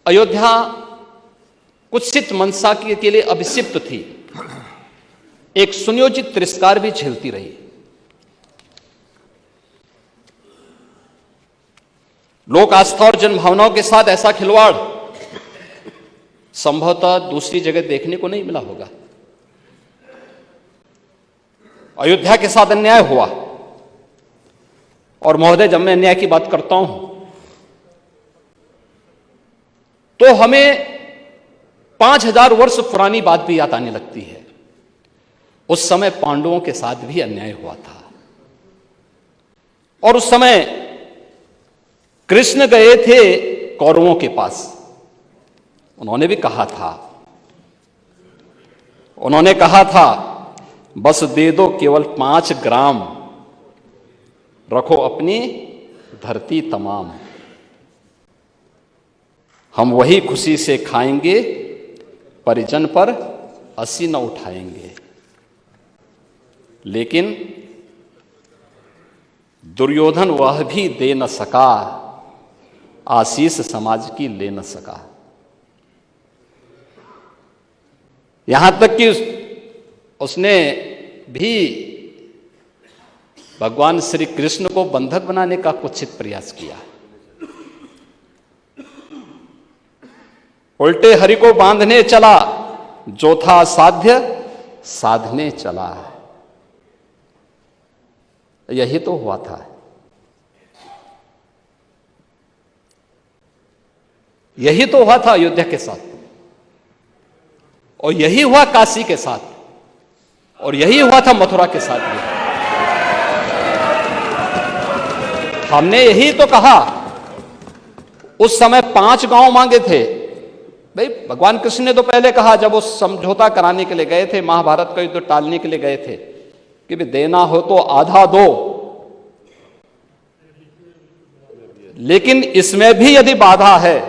अयोध्या कुत्सित मनसा के लिए अभिषिक्त थी, एक सुनियोजित तिरस्कार भी झेलती रही। लोक आस्था और जन भावनाओं के साथ ऐसा खिलवाड़ संभवतः दूसरी जगह देखने को नहीं मिला होगा। अयोध्या के साथ अन्याय हुआ, और महोदय जब मैं अन्याय की बात करता हूं तो हमें 5000 वर्ष पुरानी बात भी याद आने लगती है। उस समय पांडवों के साथ भी अन्याय हुआ था, और उस समय कृष्ण गए थे कौरवों के पास। उन्होंने भी कहा था बस दे दो केवल 5 ग्राम, रखो अपनी धरती तमाम, हम वही खुशी से खाएंगे, परिजन पर हंसी न उठाएंगे। लेकिन दुर्योधन वह भी दे न सका, आशीष समाज की ले न सका। यहां तक कि उसने भी भगवान श्री कृष्ण को बंधक बनाने का कुत्सित प्रयास किया। उल्टे हरि को बांधने चला, जो था साध्य साधने चला। यही तो हुआ था। यही तो हुआ था अयोध्या के साथ, और यही हुआ काशी के साथ, और यही हुआ था मथुरा के साथ भी। हमने यही तो कहा, उस समय 5 गांव मांगे थे। भाई भगवान कृष्ण ने तो पहले कहा, जब वो समझौता कराने के लिए गए थे, महाभारत का युद्ध टालने के लिए गए थे, कि भी देना हो तो आधा दो, लेकिन इसमें भी यदि बाधा है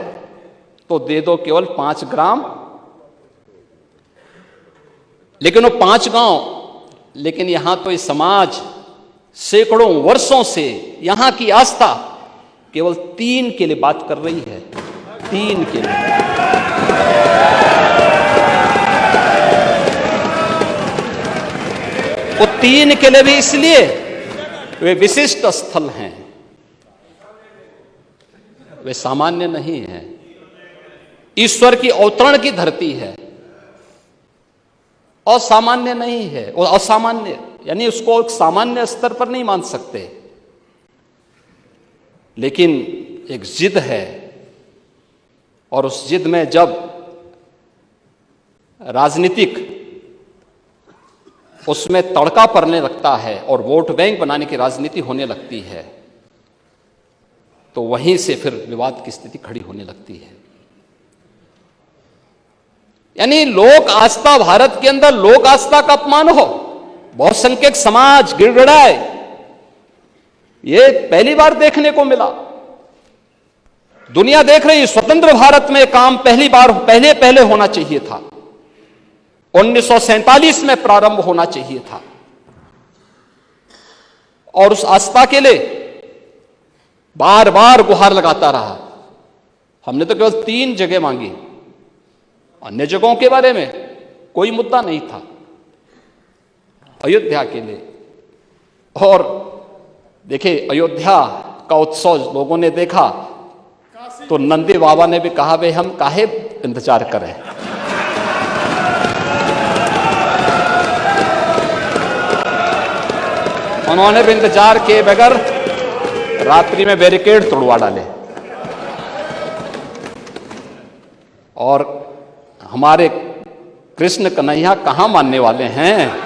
तो दे दो केवल 5 ग्राम। लेकिन वो 5 गांव, लेकिन यहां तो इस समाज सैकड़ों वर्षों से यहां की आस्था केवल 3 के लिए बात कर रही है। 3 के लिए। वो 3 के लिए भी इसलिए वे विशिष्ट स्थल हैं, वे सामान्य नहीं हैं। ईश्वर की अवतरण की धरती है, असामान्य नहीं है। और असामान्य यानी उसको एक सामान्य स्तर पर नहीं मान सकते, लेकिन एक जिद है, और उस जिद में जब राजनीतिक उसमें तड़का पड़ने लगता है और वोट बैंक बनाने की राजनीति होने लगती है, तो वहीं से फिर विवाद की स्थिति खड़ी होने लगती है। यानी लोक आस्था, भारत के अंदर लोक आस्था का अपमान हो, बहुसंख्यक समाज गिड़गिड़ाए, ये पहली बार देखने को मिला। दुनिया देख रही, स्वतंत्र भारत में काम पहले होना चाहिए था। 1947 में प्रारंभ होना चाहिए था, और उस आस्था के लिए बार बार गुहार लगाता रहा। हमने तो केवल 3 जगह मांगी, अन्य जगहों के बारे में कोई मुद्दा नहीं था। अयोध्या के लिए, और देखिए अयोध्या का उत्सव लोगों ने देखा तो नंदी बाबा ने भी कहा, भाई हम काहे इंतजार करें। उन्होंने भी इंतजार किए बगैर रात्रि में बैरिकेड तोड़वा डाले, और हमारे कृष्ण कन्हैया कहां मानने वाले हैं।